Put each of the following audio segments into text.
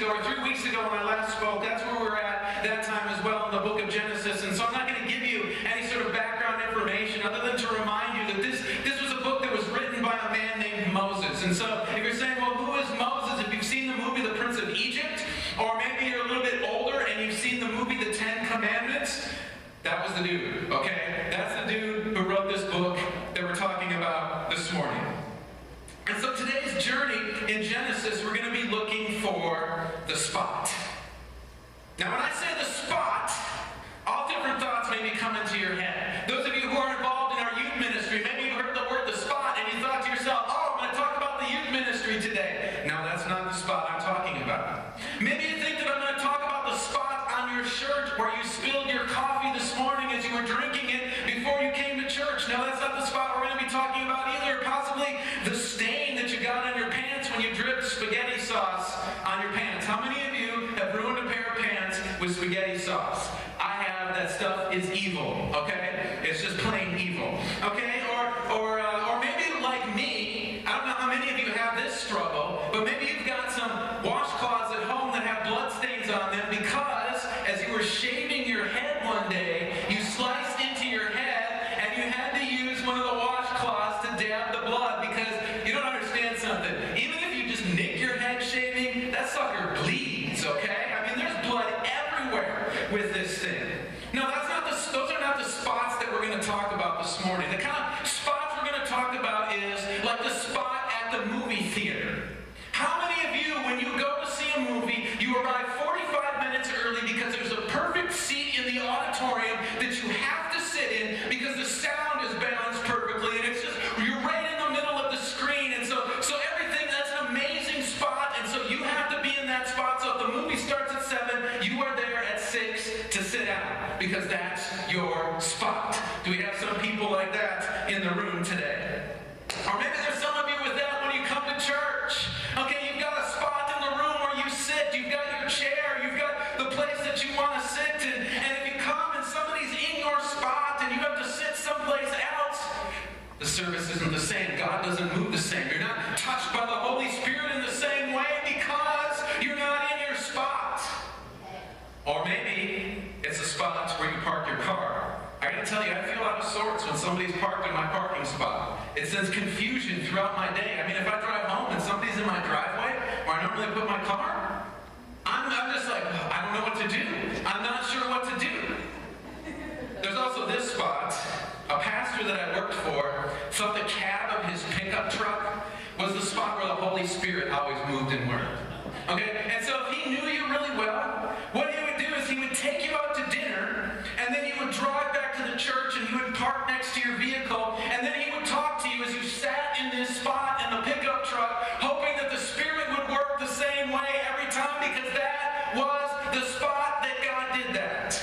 ago, or 3 weeks ago when I last spoke. That's where we're at that time as well in the book of Genesis. And so I'm not going to give you any sort of background information other than to remind you that this was a book that was written by a man named Moses. And so if you're saying, well, who is Moses? If you've seen the movie The Prince of Egypt, or maybe you're a little bit older and you've seen the movie The Ten Commandments, that was the dude, okay? That's the dude who wrote this book that we're talking about this morning. And so today's journey in Genesis, we're going to be looking for the spot. Now when I say the spot, all different thoughts may be coming to your head. Those of you who are involved in our youth ministry, maybe you heard the word the spot and you thought to yourself, oh, I'm going to talk about the youth ministry today. No, that's not the spot I'm talking about. Maybe you think that I'm going to talk about the spot on your shirt where you spilled your coffee this morning as you were drinking it before you came to church. No, that's not the spot we're going to be talking about either. Possibly the stain that you got on your pants when you dripped spaghetti sauce on your pants. How many of you have ruined a pair of pants with spaghetti sauce? I have. That stuff is evil, okay? It's just plain evil, okay? Or maybe like me, I don't know how many of you have this struggle, but maybe you've got some washcloths at home that have blood stains on them because as you were shaving your head one day, you sliced into your head and you had to use one of the washcloths to dab the blood because you don't understand something. Even if you just nick your head shaving, that sucker bleeds, okay? I mean, there's blood everywhere with this thing. No, those are not the spots that we're going to talk about this morning. The kind of spots we're going to talk about is like the spot at the movie theater. How many of you, when you go to see a movie, you arrive 45 minutes early because there's a perfect seat in the auditorium that you have to sit in because the sound is balanced perfectly and it's just, you're right in the middle of the screen, and so everything, that's an amazing spot, and so you have to be in that spot. So if the movie starts at 7, you are there at 6 to sit down because that's your spot. Do we have some people like that in the room today? Or maybe there's some of you with that when you come to church. Okay, you've got a spot in the room where you sit, you've got your chair, you've got the place that you want to sit in, and if you come and somebody's in your spot and you have to sit someplace else, the service isn't the same. God doesn't move the same. You're not touched by the Holy Spirit in the same way because you're not in your spot. Or maybe it's a spot where you park your car. I gotta tell you, I feel out of sorts when somebody's parked in my parking spot. It sends confusion throughout my day. I mean, if I drive home and somebody's in my driveway where I normally put my car, I'm just like, I don't know what to do. I'm not sure what to do. There's also this spot. A pastor that I worked for thought the cab of his pickup truck was the spot where the Holy Spirit always moved and worked. Okay? And so if he knew you really well, what he would do is he would take you out to dinner, and then he would drive back to the church, and he would park next to your vehicle, and then he would talk to you as you sat in this spot in the pickup truck, hoping that the Spirit would work the same way every time, because that was the spot that God did that.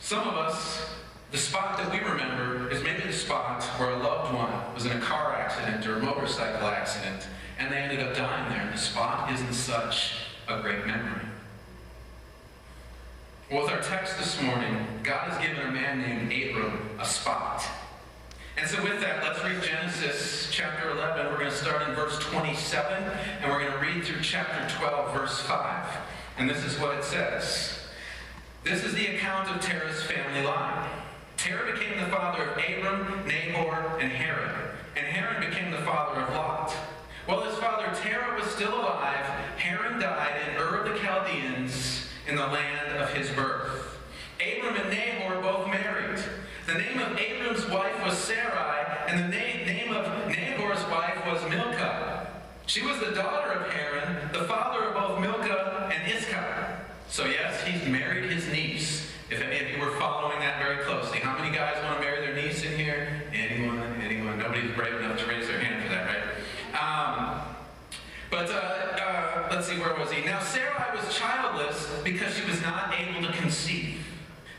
Some of us, the spot that we remember is maybe the spot where a loved one was in a car accident or a motorcycle accident, and they ended up dying there. The spot isn't such a great memory. Well, with our text this morning, God has given a man named Abram a spot. And so with that, let's read Genesis chapter 11. We're going to start in verse 27, and we're going to read through chapter 12, verse 5. And this is what it says. This is the account of Terah's family line. Terah became the father of Abram, Nahor, and Haran. And Haran became the father of Lot. While his father Terah was still alive, Haran died in Ur of the Chaldeans in the land of his birth. Abram and Nahor both married. The name of Abram's wife was Sarai, and the name of Nahor's wife was Milcah. She was the daughter of Haran, the father of both Milcah and Iscah. So yes, he's married his niece. If any of you were following that very closely. How many guys want to marry their niece in here? Anyone? Nobody's brave enough to raise their hand for that, right? Let's see, where was he? Now Sarai was childless because she was not able to conceive.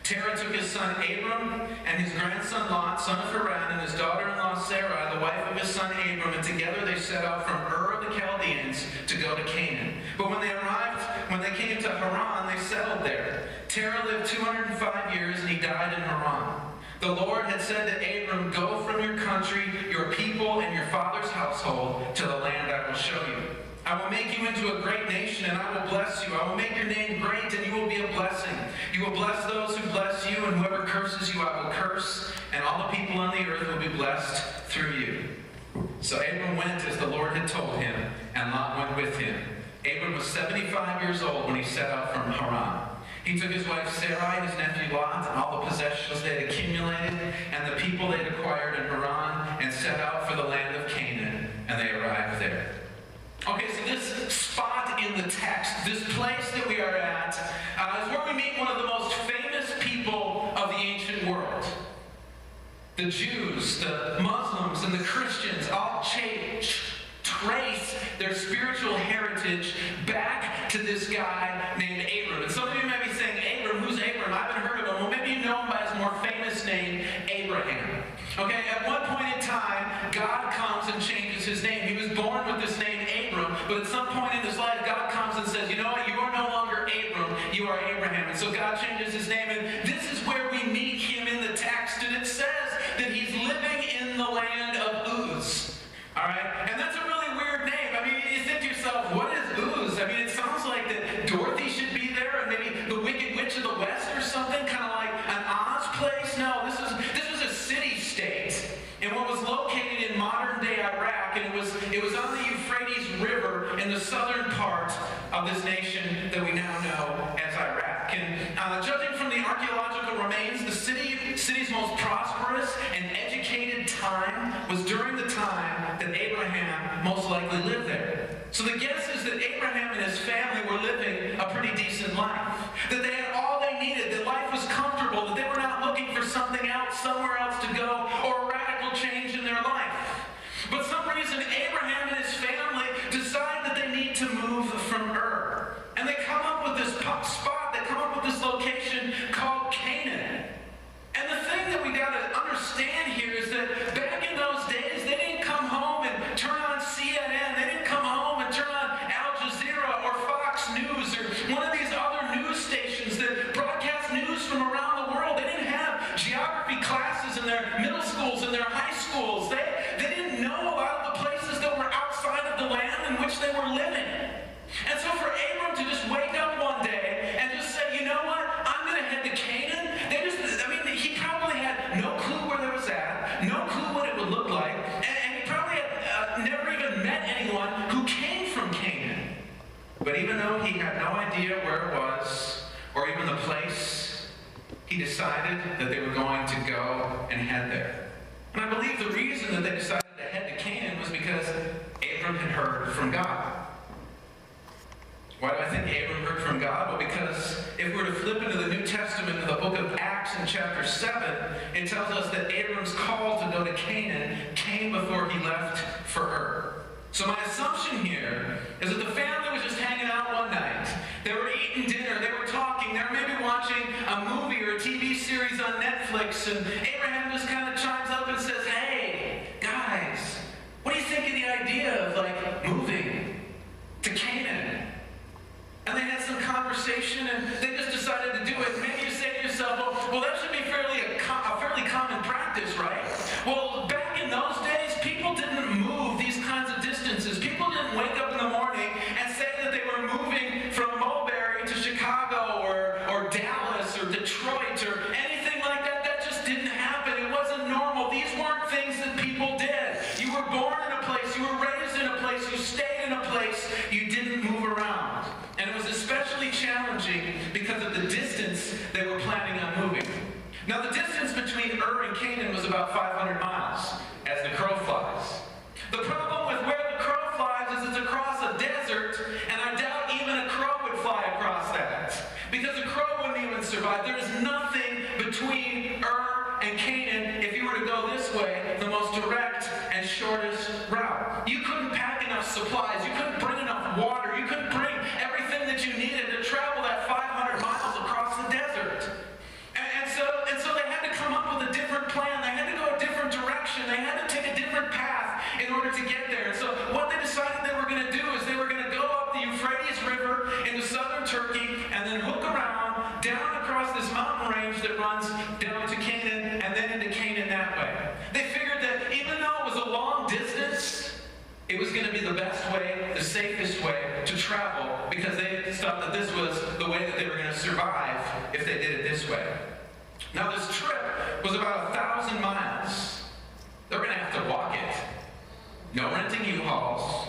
Terah took his son Abram and his grandson Lot, son of Haran, and his daughter-in-law Sarai, the wife of his son Abram, and together they set out from Ur of the Chaldeans to go to Canaan. But when they came to Haran, they settled there. Terah lived 205 years, and he died in Haran. The Lord had said to Abram, "Go from your country, your people, and your father's household to the land I will show you. I will make you into into a great nation, and I will bless you. I will make your name great, and you will be a blessing. You will bless those who bless you, and whoever curses you, I will curse, and all the people on the earth will be blessed through you. So Abram went as the Lord had told him, and Lot went with him. Abram was 75 years old when he set out from Haran. He took his wife Sarai and his nephew Lot and all the possessions they had accumulated and the people they had acquired in Haran and set out for the land of Canaan, and they arrived there. Okay, so this spot in the text, this place that we are at, is where we meet one of the most famous people of the ancient world. The Jews, the Muslims, and the Christians all trace their spiritual heritage back to this guy named Abram. And some of you may be saying, Abram, who's Abram? I haven't heard of him. Well, maybe you know him by his more famous name, Abraham. Okay, at one point in time, God comes and changes his name. He was born with this name, Abram, but at some point in his life, God comes and says, you know what, you are no longer Abram, you are Abraham. And so God changes his name, and this is where we meet him in the text, and it says that he's living in the land of Uz. All right? And that's a really weird name. I mean, you think to yourself, what is Uz? I mean, it sounds like that Dorothy should be there, and maybe the Wicked Witch of the West or something, kind of like an Oz place. No, this was a city-state, and what was located in modern-day Iraq, and it was on the Euphrates River in the southern part of this nation that we now know as Iraq. And judging from the archaeological remains, the city's most prosperous and educated time was during the time that Abraham most likely lived there. So the guess is that Abraham and his family were living a pretty decent life, that they had all they needed, that life was comfortable, that they were not looking for something else, somewhere else to go, or a radical change in their life. But some reason Abraham and his family decide that they need to move from Ur. And they come up with this spot, they come up with this location called Canaan. And the thing that we got to understand here is that back in those days, they didn't come home and turn on CNN. They didn't come home and turn on Al Jazeera or Fox News or one of these other news stations that broadcast news from around the world. They didn't have geography classes in their middle schools and their high schools. They didn't know a lot of the places that were outside of the land in which they were living. And so for Abram to just wake up one day and just say, you know what, I'm going to head to Canaan, he probably had no clue where they was at, no clue what it would look like, and he probably had never even met anyone who came from Canaan. But even though he had no idea where it was, or even the place, he decided that they were going to go and head there. And I believe the reason that they decided to head to Canaan was because Abram had heard from God. Why do I think Abram heard from God? Well, because if we were to flip into the New Testament, in the book of Acts in chapter 7, it tells us that Abram's call to go to Canaan came before he left for Ur. So my assumption here is that the family was just hanging out one night. They were eating dinner, they were talking, they were maybe watching a movie or a TV series on Netflix, and Abraham just kind of chimes up and says, hey, guys, what do you think of the idea of, like, moving to Canaan? And they had some conversation, and they just decided to do it. Maybe you say to yourself, well, that should be a fairly common practice, right? Well, back in those days, people didn't move these kinds of distances. People didn't wake up in the morning and say that they were moving from Mulberry to Chicago or Dallas or Detroit or anything like that. That just didn't happen. It wasn't normal. These weren't things that people did. You were born in a place. You were raised in a place. You stayed in a place. You didn't move around. And it was especially challenging because of the distance they were planning on moving. Now, the distance between Ur and Canaan was about 500 miles, as the crow flies. The problem with where the crow flies is it's across a desert, and I doubt even a crow would fly across that, because a crow wouldn't even survive. There's nothing between Ur and Canaan if you were to go this way, the most direct and shortest route. You couldn't pack enough supplies. You couldn't bring enough water. You couldn't bring everything that you needed to travel that 500 miles across the desert. And so they had to come up with a different plan. They had to go a different direction. They had to take a different path in order to get there. And so what they decided they were going to do is they were going to go up the Euphrates River into southern Turkey and then hook around down across this mountain range that runs down to Canaan and then into Canaan that way. They figured that even though it was a long distance, it was going to be the best way, the safest way to travel because they thought that this was the way that they were going to survive if they did it this way. Now this trip was about 1,000 miles. They're going to have to walk it. No renting U-Hauls.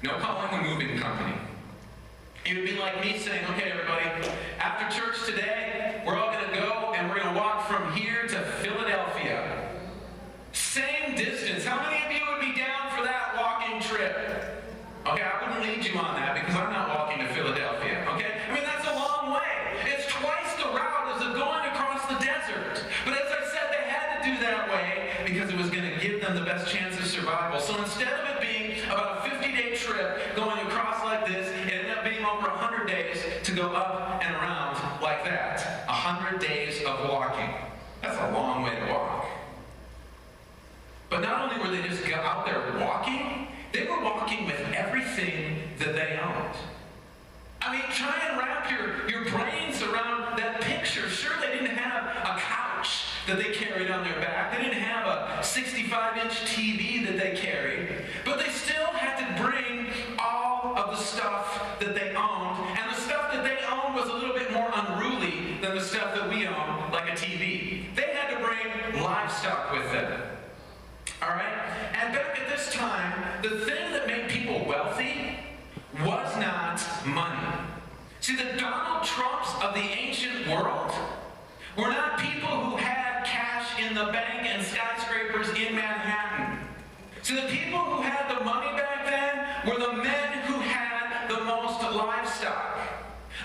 No calling a moving company. It would be like me saying, okay, everybody, after church today, we're all going to go and we're going to walk from here to Philadelphia. Same distance. How many of you would be down for that walking trip? Okay, I wouldn't lead you on that because I'm not walking to Philadelphia. Okay? I mean, that's a long way. It's twice the route as of going across the desert. But as I said, they had to do that way because it was going to give them the best chance of survival. So instead of it being about a 50-day trip going across like this, it ended up being over 100 days to go up and around like that. 100 days of walking. That's a long way to walk. But not only were they just out there walking, they were walking with everything that they owned. I mean, try and wrap your brains around that picture. Sure, they didn't have a couch that they carried on their back. They didn't have a 65-inch TV that they carried. But they still had to bring all of the stuff that they owned. And the stuff that they owned was a little bit more unruly than the stuff that we own, like a TV. They had to bring livestock with them. All right? And back at this time, the thing that made people wealthy was not money. See, the Donald Trumps of the ancient world were not people who had cash in the bank and skyscrapers in Manhattan. See, the people who had the money back then were the men who had the most livestock.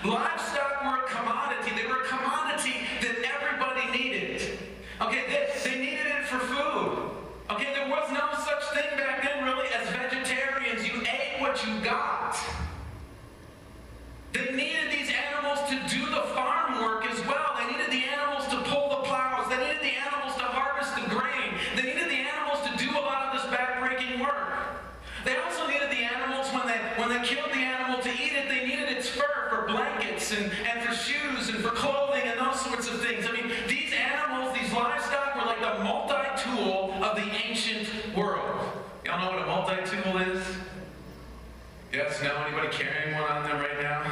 Livestock were a commodity. They were a commodity that everybody needed. Okay, they needed it for food. Okay, there was no such thing back then really as vegetarians. You ate what you got. They needed these animals to do the farm work as well. They needed the animals to pull the plows. They needed the animals to harvest the grain. They needed the animals to do a lot of this backbreaking work. They also needed the animals when they killed the animal to eat it. They needed its fur for blankets and for shoes and for clothing and those sorts of things. I mean, these animals, these livestock were like the multi-tool of the ancient world. Y'all know what a multi-tool is? Yes, no? Anybody carrying one on them right now?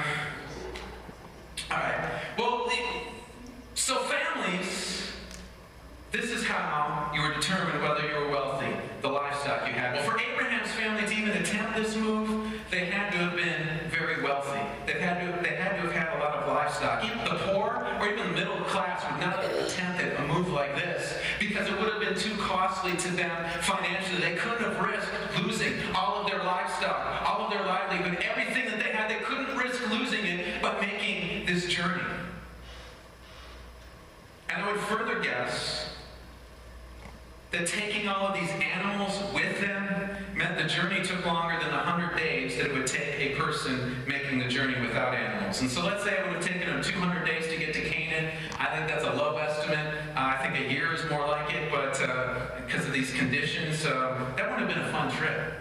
Alright. Well, so families, this is how you were determined whether you were wealthy, the livestock you had. Well, for Abraham's family to even attempt this move, they had to have been very wealthy. They had to have had a lot of livestock. Even the poor or even the middle class would not have attempted a move like this because it would have been too costly to them financially. They couldn't have risked losing all of their livestock, all of their livelihood, everything that they had. They couldn't risk losing it by making this journey. And I would further guess that taking all of these animals with them meant the journey took longer than the 100 days that it would take a person making the journey without animals. And so let's say it would have taken them 200 days to get to Canaan. I think that's a low estimate. I think a year is more like it, but because of these conditions, that would have been a fun trip.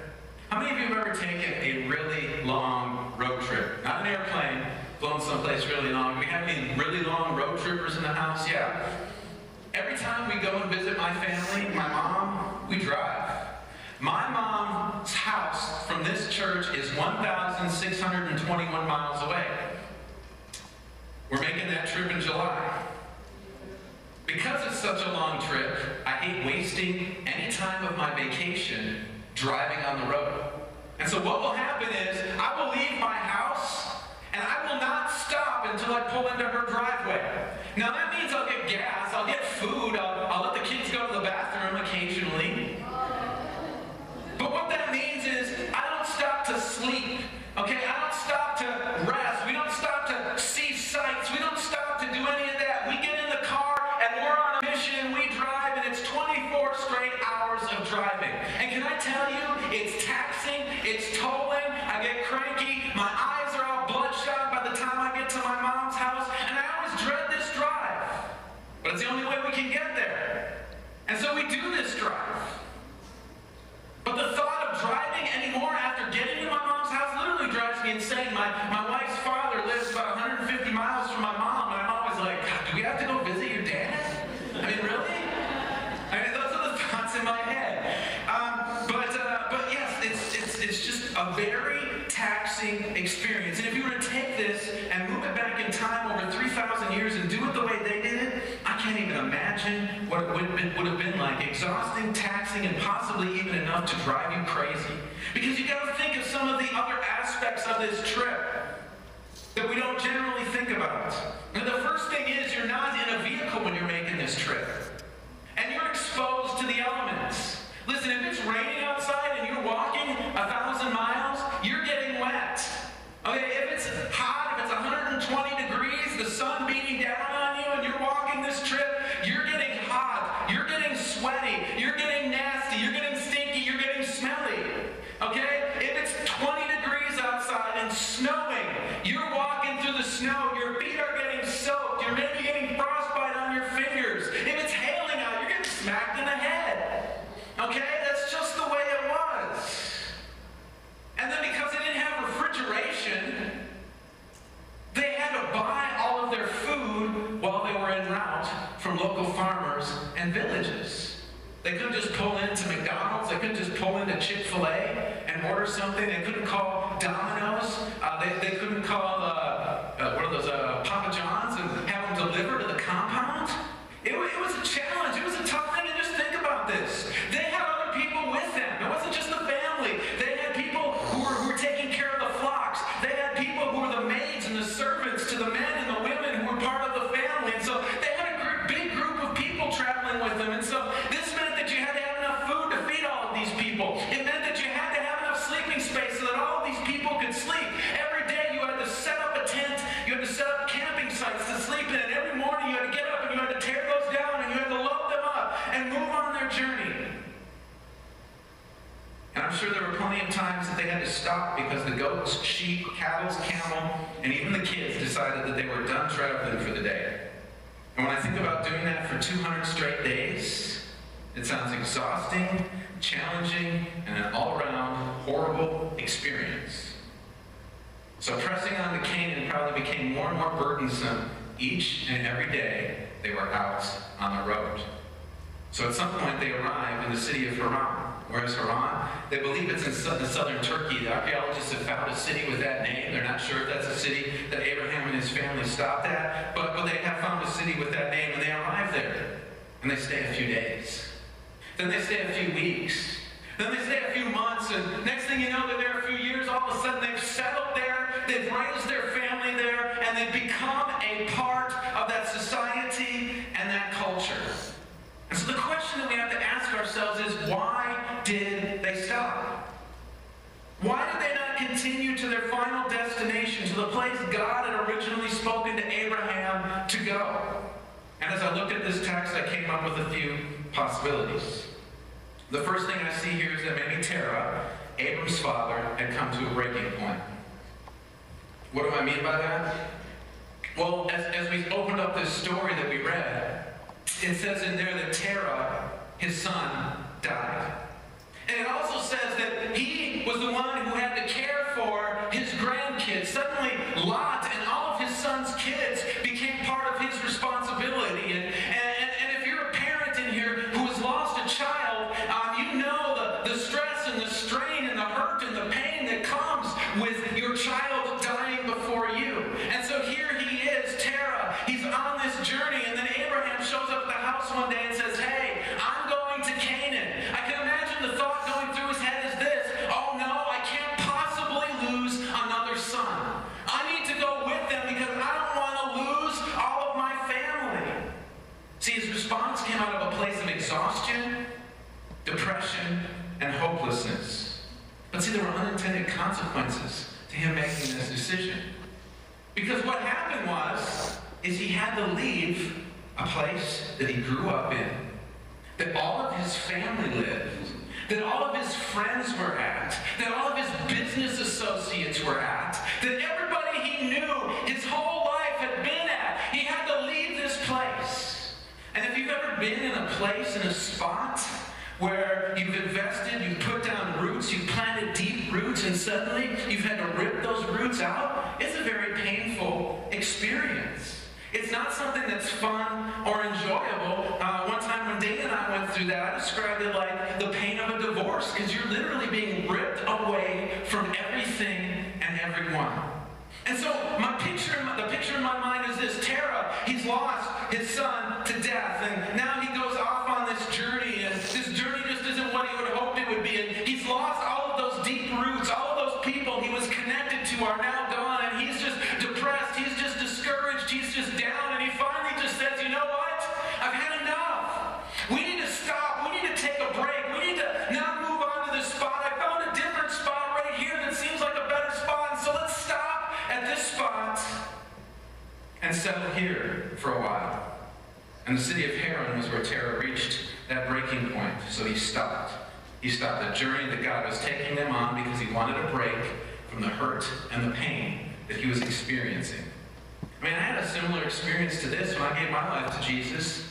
How many of you have ever taken a really long road trip? Not an airplane, flown someplace really long. Do we have any really long road trippers in the house? Yeah. Every time we go and visit my family, my mom, we drive. My mom's house from this church is 1,621 miles away. We're making that trip in July. Because it's such a long trip, I hate wasting any time of my vacation driving on the road. And so what will happen is, I will leave my house, and I will not stop until I pull into her driveway. Now that means I'll get gas, I'll get food, I'll let the kids go to the bathroom occasionally. But what that means is I don't stop to sleep, okay? I don't stop to rest. We don't stop to see sights. We don't stop to do any of that. We get in the car and we're on a mission. We drive and it's 24 straight hours of driving. And can I tell you, it's taxing a very taxing experience. And if you were to take this and move it back in time over 3,000 years and do it the way they did it, I can't even imagine what it would have been like. Exhausting, taxing, and possibly even enough to drive you crazy. Because you got to think of some of the other aspects of this trip that we don't generally think about. And the first thing is, you're not in a vehicle when you're making this trip. And you're exposed to the elements. Listen, if it's raining outside and you're walking 1,000 miles, you're getting wet. Okay, if it's hot, if it's 120 degrees, the sun beating down on you, and you're walking this trip, you're getting hot, you're getting sweaty, you're getting nasty, you're getting stinky, you're getting smelly. Okay? If it's 20 degrees outside and snowing, you're walking through the snow, your feet are getting soaked, you're maybe getting frostbite on your fingers. If it's hailing out, you're getting smacked in the head. Okay? That's just the way it was. And then because they didn't have refrigeration, they had to buy all of their food while they were en route from local farmers and villages. They couldn't just pull into McDonald's. They couldn't just pull into Chick-fil-A and order something. They couldn't call Domino's. They couldn't call, what are those, Papa John's and have them deliver to the compound. It was a challenge. It was a tough thing to just think about this. They had other people with them. It wasn't just the family. They had people who were taking care of the flocks. They had people who were the maids and the servants to the men and the women who were part of the family. And so they had a big group of people traveling with them. And so this meant that you had to have enough food to feed all of these people. It meant that you had to have enough sleeping space so that all of these people could sleep. Every day you had to set up a tent. You had to set up camping sites to sleep in. And every morning you had to get up and you had to tear those down and you had to load them up and move on their journey. And I'm sure there were plenty of times that they had to stop because the goats, sheep, cattle, camel, and even the kids decided that they were done traveling for the day. And when I think about doing that for 200 straight days, it sounds exhausting, challenging, and an all-around horrible experience. So pressing on to Canaan probably became more and more burdensome each and every day they were out on the road. So at some point they arrive in the city of Haran. Where is Haran? They believe it's in southern Turkey. The archaeologists have found a city with that name. They're not sure if that's a city that Abraham and his family stopped at, but they have found a city with that name, and they arrive there. And they stay a few days. Then they stay a few weeks. Then they stay a few months, and next thing you know, they're there a few years. All of a sudden, they've settled there, they've raised their family there, and they've become a part of that society and that culture. And so the question that we have to ask ourselves is, why did they stop? Why did they not continue to their final destination, to the place God had originally spoken to Abraham to go? And as I looked at this text, I came up with a few possibilities. The first thing I see here is that maybe Terah, Abram's father, had come to a breaking point. What do I mean by that? Well, as we opened up this story that we read, it says in there that Terah, his son, died. And it also says that he was the one who had to care for his grandkids. Suddenly, Lot and all of his son's kids became part of his responsibility. And if you're a parent in here who has lost a child, you know the stress and the strain and the hurt and the pain that comes with your child dying before you. And so here he is, Terah. He's on this journey, and then Abraham shows up at the house one day and says, "Hey, I'm going to Canaan." I can imagine the thought going through his head is this: "Oh no, I can't possibly lose another son. I need to go with them because I don't want to lose all of my family." See, his response came out of a place of exhaustion, depression, and hopelessness. But see, there were unintended consequences to him making this decision. Because what happened is he had to leave a place that he grew up in, that all of his family lived, that all of his friends were at, that all of his business associates were at, that everybody he knew his whole life had been at. He had to leave this place. And if you've ever been in a place, in a spot, where you've invested, you've put down roots, you've planted deep roots, and suddenly you've had to rip those roots out, it's a very painful experience. It's not something that's fun or enjoyable. One time when Dana and I went through that, I described it like the pain of a divorce, because you're literally being ripped away from everything and everyone. And so the picture in my mind is this. Terah, he's lost his son to death, and now he goes off on this journey, and this journey just isn't what he would have hoped it would be. And he's lost all of those deep roots. All of those people he was connected to are now gone, and he's just depressed. He's just discouraged. He's just down, and he finally just says, you know what? I've had enough. We need to stop. We need to take a break. We need to not move on to this spot. I found a different spot right here that seems like a better spot, and so let's stop at this spot and settle here for a while. And the city of Haran was where Terah reached that breaking point, so he stopped. He stopped the journey that God was taking them on because he wanted a break from the hurt and the pain that he was experiencing. I mean, I had a similar experience to this when I gave my life to Jesus.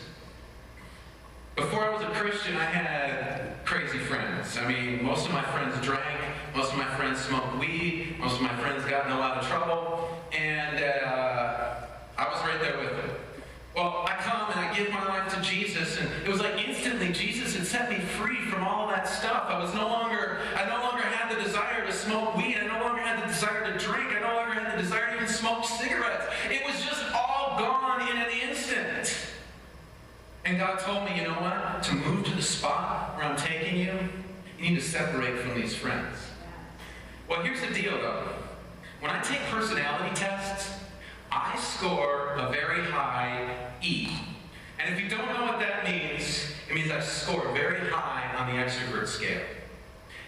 Before I was a Christian, I had crazy friends. I mean, most of my friends drank, most of my friends smoked weed, most of my friends got in a lot of trouble, and I was right there with them. Well, I come and I give my life to Jesus, and it was like instantly Jesus had set me free from all of that stuff. I no longer had the desire to smoke weed. I no longer had the desire to drink. I no longer had the desire to even smoke cigarettes. It was just all gone in an instant. And God told me, you know what? To move to the spot where I'm taking you, you need to separate from these friends. Well, here's the deal, though. When I take personality tests, I score a very high E. And if you don't know what that means, it means I score very high on the extrovert scale.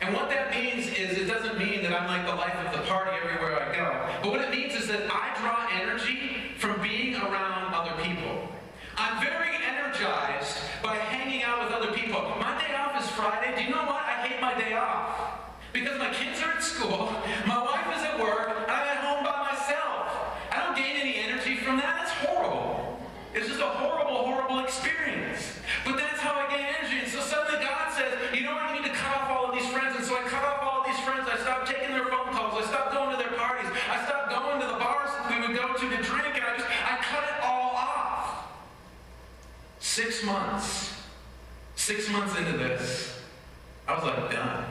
And what that means is it doesn't mean that I'm like the life of the party everywhere I go. But what it means is that I draw energy from being around other people. I'm very energized by hanging out with other people. My day off is Friday. Do you know what? I hate my day off. Because my kids are at school, my wife is at work, and I'm at home by myself. I don't gain any energy from that. That's horrible. It's just a horrible, horrible experience. But that's how I get energy. And so suddenly God says, you know what? You need to cut off all of these friends. And so I cut off all of these friends. I stopped taking their phone calls. I stopped going to their parties. I stopped going to the bars that we would go to drink. And I cut it all off. 6 months. 6 months into this, I was like, done.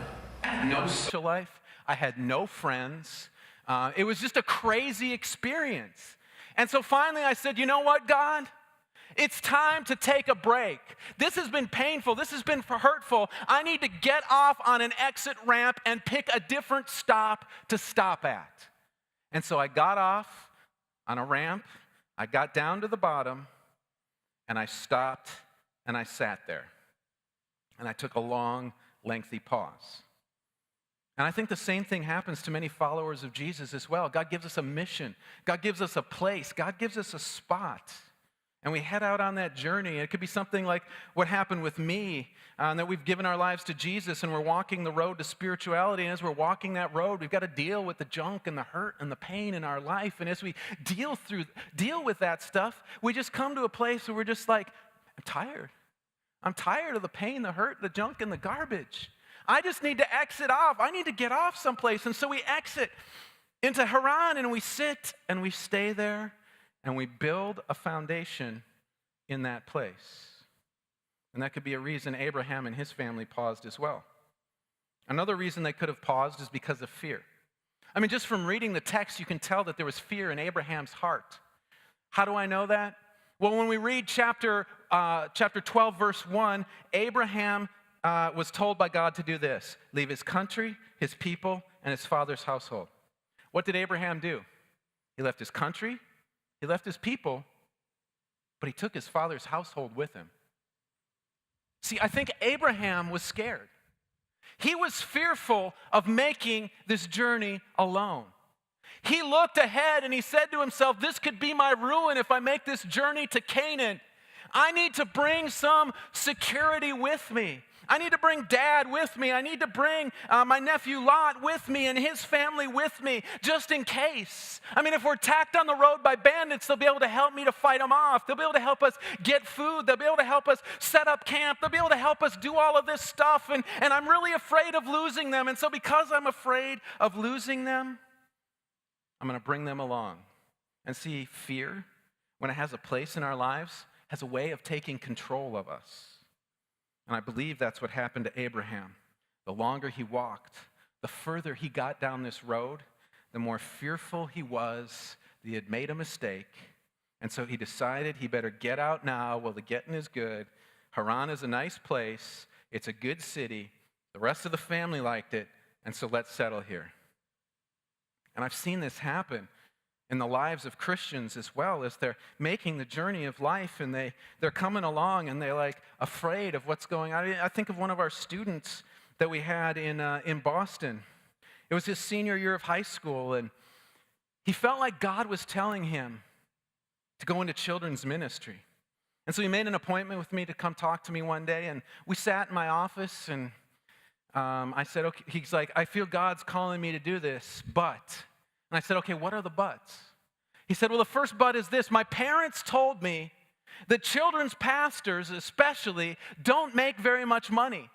I had no social life. I had no friends. It was just a crazy experience. And so finally I said, you know what, God? It's time to take a break. This has been painful. This has been hurtful. I need to get off on an exit ramp and pick a different stop to stop at. And so I got off on a ramp. I got down to the bottom, and I stopped, and I sat there. And I took a long, lengthy pause. And I think the same thing happens to many followers of Jesus as well. God gives us a mission. God gives us a place. God gives us a spot. And we head out on that journey. It could be something like what happened with me, that we've given our lives to Jesus and we're walking the road to spirituality. And as we're walking that road, we've got to deal with the junk and the hurt and the pain in our life. And as we deal with that stuff, we just come to a place where we're just like, I'm tired. I'm tired of the pain, the hurt, the junk, and the garbage. I just need to exit off. I need to get off someplace. And so we exit into Haran and we sit and we stay there and we build a foundation in that place. And that could be a reason Abraham and his family paused as well. Another reason they could have paused is because of fear. I mean, just from reading the text, you can tell that there was fear in Abraham's heart. How do I know that? Well, when we read chapter 12, verse 1, Abraham was told by God to do this: leave his country, his people, and his father's household. What did Abraham do? He left his country, he left his people, but he took his father's household with him. See, I think Abraham was scared. He was fearful of making this journey alone. He looked ahead and he said to himself, this could be my ruin if I make this journey to Canaan. I need to bring some security with me. I need to bring Dad with me. I need to bring my nephew Lot with me and his family with me, just in case. I mean, if we're attacked on the road by bandits, they'll be able to help me to fight them off. They'll be able to help us get food. They'll be able to help us set up camp. They'll be able to help us do all of this stuff. And I'm really afraid of losing them. And so because I'm afraid of losing them, I'm going to bring them along. And see, fear, when it has a place in our lives, has a way of taking control of us. And I believe that's what happened to Abraham. The longer he walked, the further he got down this road, the more fearful he was that he had made a mistake. And so he decided he better get out now while the getting is good. Haran is a nice place. It's a good city. The rest of the family liked it, and so let's settle here. And I've seen this happen in the lives of Christians as well, as they're making the journey of life, and they're coming along and they're like afraid of what's going on. I think of one of our students that we had in Boston. It was his senior year of high school, and he felt like God was telling him to go into children's ministry. And so he made an appointment with me to come talk to me one day, and we sat in my office, and I said, okay, he's like, I feel God's calling me to do this, but. And I said, okay, what are the buts? He said, well, the first but is this. My parents told me that children's pastors especially don't make very much money.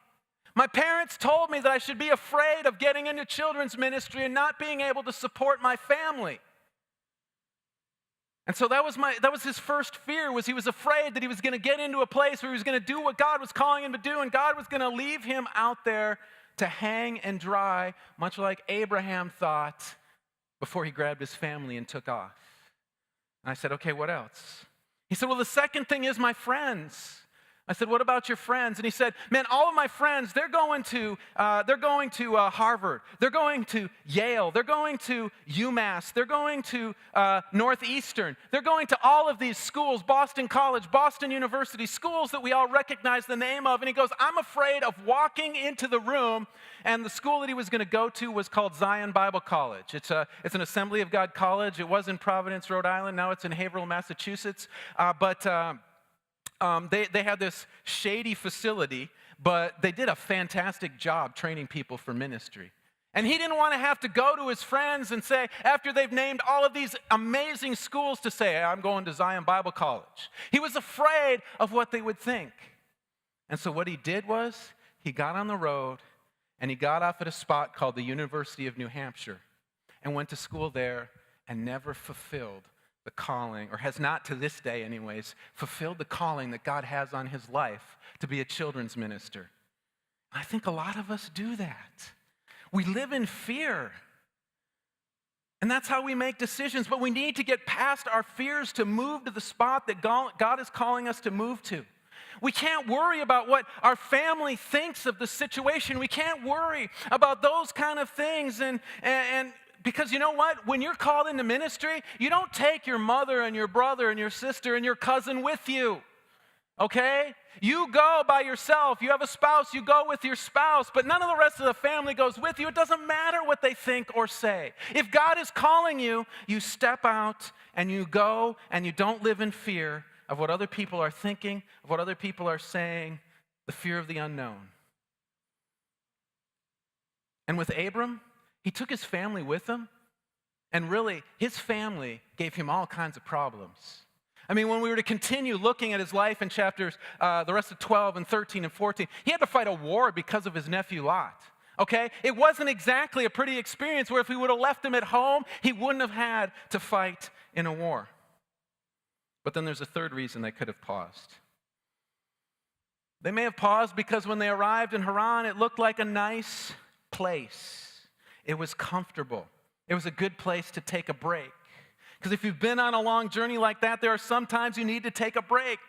My parents told me that I should be afraid of getting into children's ministry and not being able to support my family. And so that was his first fear, was he was afraid that he was going to get into a place where he was going to do what God was calling him to do, and God was going to leave him out there to hang and dry, much like Abraham thought before he grabbed his family and took off. And I said, okay, what else? He said, well, the second thing is my friends. I said, what about your friends? And he said, man, all of my friends, they're going to Harvard. They're going to Yale. They're going to UMass. They're going to Northeastern. They're going to all of these schools, Boston College, Boston University, schools that we all recognize the name of. And he goes, I'm afraid of walking into the room. And the school that he was going to go to was called Zion Bible College. It's an Assembly of God college. It was in Providence, Rhode Island. Now it's in Haverhill, Massachusetts. They had this shady facility, but they did a fantastic job training people for ministry. And he didn't want to have to go to his friends and say, after they've named all of these amazing schools, to say, I'm going to Zion Bible College. He was afraid of what they would think. And so what he did was, he got on the road, and he got off at a spot called the University of New Hampshire, and went to school there, and never fulfilled the calling, or has not to this day anyways, fulfilled the calling that God has on his life to be a children's minister. I think a lot of us do that. We live in fear. And that's how we make decisions, but we need to get past our fears to move to the spot that God is calling us to move to. We can't worry about what our family thinks of the situation. We can't worry about those kind of things, and because you know what? When you're called into ministry, you don't take your mother and your brother and your sister and your cousin with you, okay? You go by yourself. You have a spouse, you go with your spouse, but none of the rest of the family goes with you. It doesn't matter what they think or say. If God is calling you, you step out and you go, and you don't live in fear of what other people are thinking, of what other people are saying, the fear of the unknown. And with Abram, he took his family with him, and really, his family gave him all kinds of problems. I mean, when we were to continue looking at his life in chapters, the rest of 12 and 13 and 14, he had to fight a war because of his nephew Lot, okay? It wasn't exactly a pretty experience where if we would have left him at home, he wouldn't have had to fight in a war. But then there's a third reason they could have paused. They may have paused because when they arrived in Haran, it looked like a nice place. It was comfortable. It was a good place to take a break. Because if you've been on a long journey like that, there are some times you need to take a break.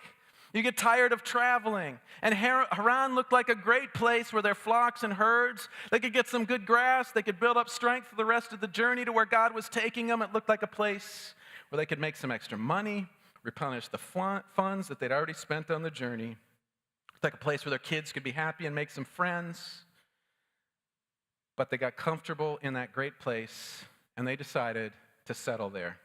You get tired of traveling. And Haran looked like a great place where there are flocks and herds. They could get some good grass. They could build up strength for the rest of the journey to where God was taking them. It looked like a place where they could make some extra money, replenish the funds that they'd already spent on the journey. It looked like a place where their kids could be happy and make some friends. But they got comfortable in that great place, and they decided to settle there.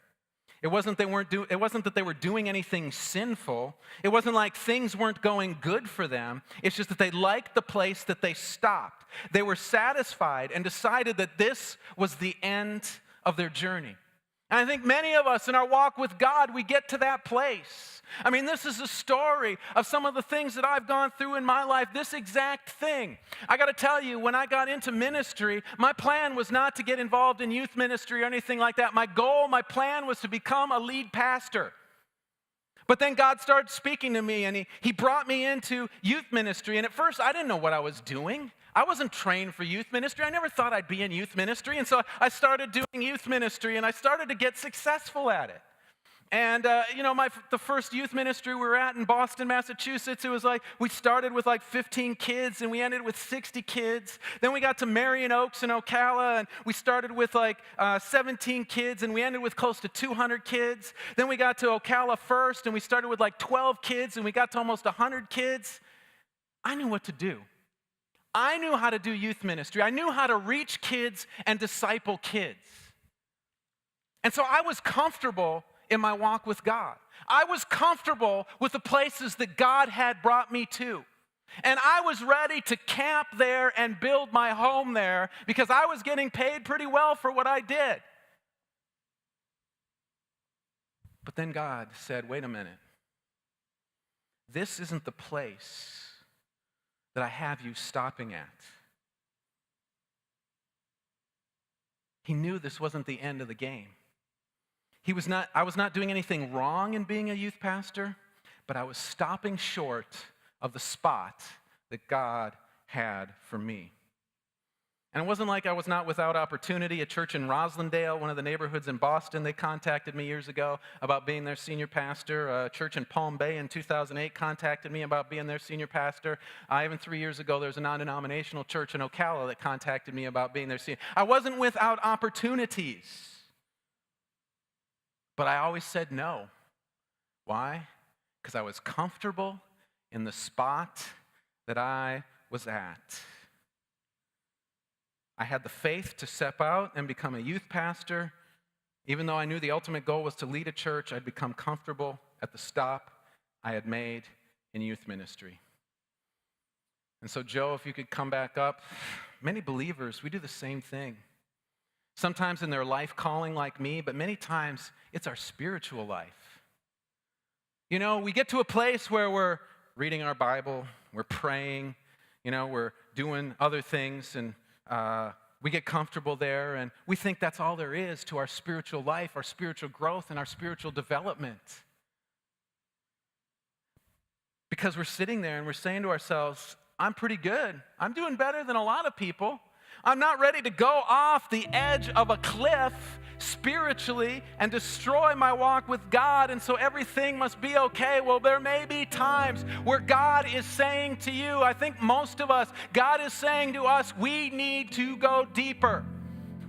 It wasn't that they were doing anything sinful. It wasn't like things weren't going good for them. It's just that they liked the place that they stopped. They were satisfied and decided that this was the end of their journey. And I think many of us in our walk with God, we get to that place. I mean, this is a story of some of the things that I've gone through in my life, this exact thing. I got to tell you, when I got into ministry, my plan was not to get involved in youth ministry or anything like that. My plan was to become a lead pastor. But then God started speaking to me, and he brought me into youth ministry. And at first, I didn't know what I was doing. I wasn't trained for youth ministry. I never thought I'd be in youth ministry. And so I started doing youth ministry, and I started to get successful at it. And, the first youth ministry we were at in Boston, Massachusetts, it was like we started with like 15 kids, and we ended with 60 kids. Then we got to Marion Oaks and Ocala, and we started with like 17 kids, and we ended with close to 200 kids. Then we got to Ocala first, and we started with like 12 kids, and we got to almost 100 kids. I knew what to do. I knew how to do youth ministry. I knew how to reach kids and disciple kids. And so I was comfortable in my walk with God. I was comfortable with the places that God had brought me to. And I was ready to camp there and build my home there because I was getting paid pretty well for what I did. But then God said, wait a minute. This isn't the place that I have you stopping at. He knew this wasn't the end of the game. I was not doing anything wrong in being a youth pastor, but I was stopping short of the spot that God had for me. And it wasn't like I was not without opportunity. A church in Roslindale, one of the neighborhoods in Boston, they contacted me years ago about being their senior pastor. A church in Palm Bay in 2008 contacted me about being their senior pastor. Even 3 years ago, there was a non-denominational church in Ocala that contacted me about being their senior. I wasn't without opportunities, but I always said no. Why? Because I was comfortable in the spot that I was at. I had the faith to step out and become a youth pastor. Even though I knew the ultimate goal was to lead a church, I'd become comfortable at the stop I had made in youth ministry. And so, Joe, if you could come back up. Many believers, we do the same thing. Sometimes in their life calling like me, but many times it's our spiritual life. You know, we get to a place where we're reading our Bible, we're praying, we're doing other things, and we get comfortable there, and we think that's all there is to our spiritual life, our spiritual growth, and our spiritual development. Because we're sitting there and we're saying to ourselves, I'm pretty good. I'm doing better than a lot of people. I'm not ready to go off the edge of a cliff spiritually and destroy my walk with God, and so everything must be okay. Well, there may be times where God is saying to you, I think most of us, God is saying to us, we need to go deeper.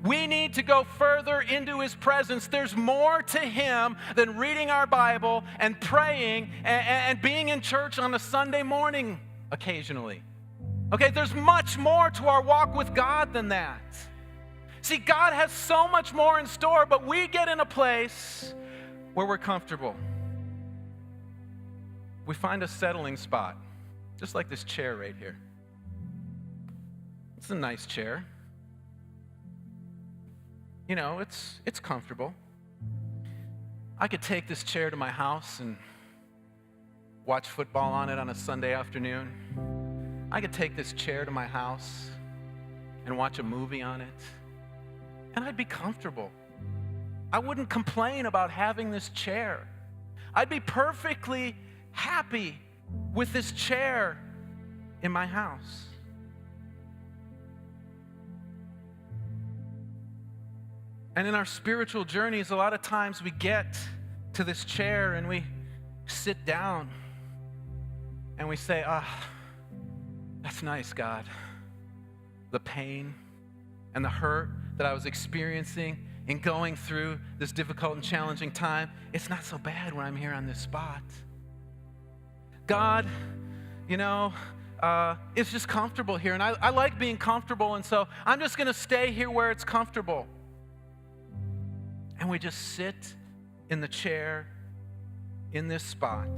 We need to go further into His presence. There's more to Him than reading our Bible and praying and being in church on a Sunday morning occasionally. Okay, there's much more to our walk with God than that. See, God has so much more in store, but we get in a place where we're comfortable. We find a settling spot, just like this chair right here. It's a nice chair. It's comfortable. I could take this chair to my house and watch football on it on a Sunday afternoon. I could take this chair to my house and watch a movie on it, and I'd be comfortable. I wouldn't complain about having this chair. I'd be perfectly happy with this chair in my house. And in our spiritual journeys, a lot of times we get to this chair and we sit down and we say, that's nice, God. The pain and the hurt that I was experiencing in going through this difficult and challenging time, it's not so bad when I'm here on this spot. God, it's just comfortable here, and I like being comfortable, and so I'm just going to stay here where it's comfortable. And we just sit in the chair in this spot.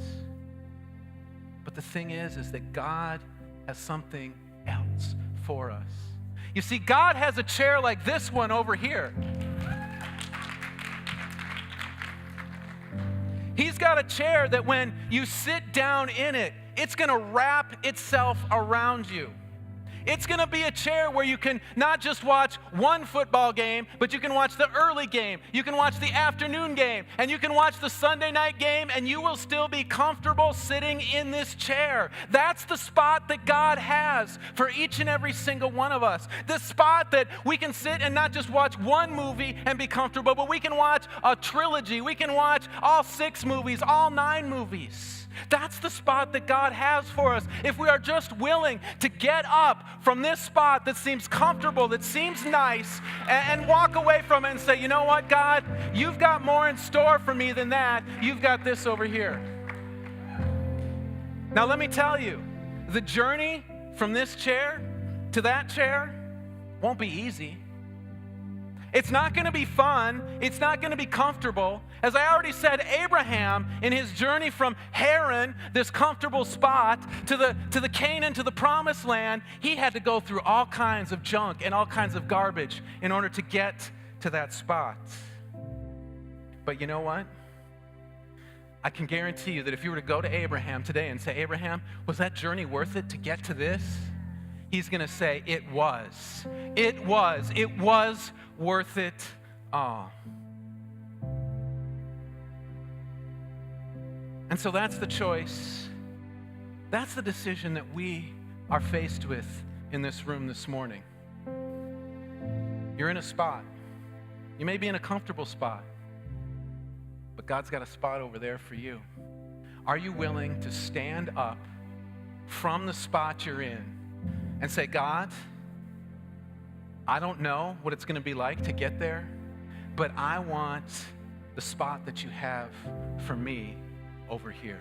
But the thing is that God has something else for us. You see, God has a chair like this one over here. He's got a chair that when you sit down in it, it's going to wrap itself around you. It's going to be a chair where you can not just watch one football game, but you can watch the early game, you can watch the afternoon game, and you can watch the Sunday night game, and you will still be comfortable sitting in this chair. That's the spot that God has for each and every single one of us. The spot that we can sit and not just watch one movie and be comfortable, but we can watch a trilogy. We can watch all 6 movies, all 9 movies. That's the spot that God has for us. If we are just willing to get up from this spot that seems comfortable, that seems nice, and walk away from it and say, you know what, God, you've got more in store for me than that. You've got this over here. Now let me tell you, the journey from this chair to that chair won't be easy. It's not going to be fun. It's not going to be comfortable. As I already said, Abraham, in his journey from Haran, this comfortable spot, to the Canaan, to the promised land, he had to go through all kinds of junk and all kinds of garbage in order to get to that spot. But you know what? I can guarantee you that if you were to go to Abraham today and say, Abraham, was that journey worth it to get to this? He's going to say, it was. It was. It was worth it all. And so that's the choice. That's the decision that we are faced with in this room this morning. You're in a spot. You may be in a comfortable spot, but God's got a spot over there for you. Are you willing to stand up from the spot you're in and say, God, I don't know what it's going to be like to get there, but I want the spot that you have for me over here.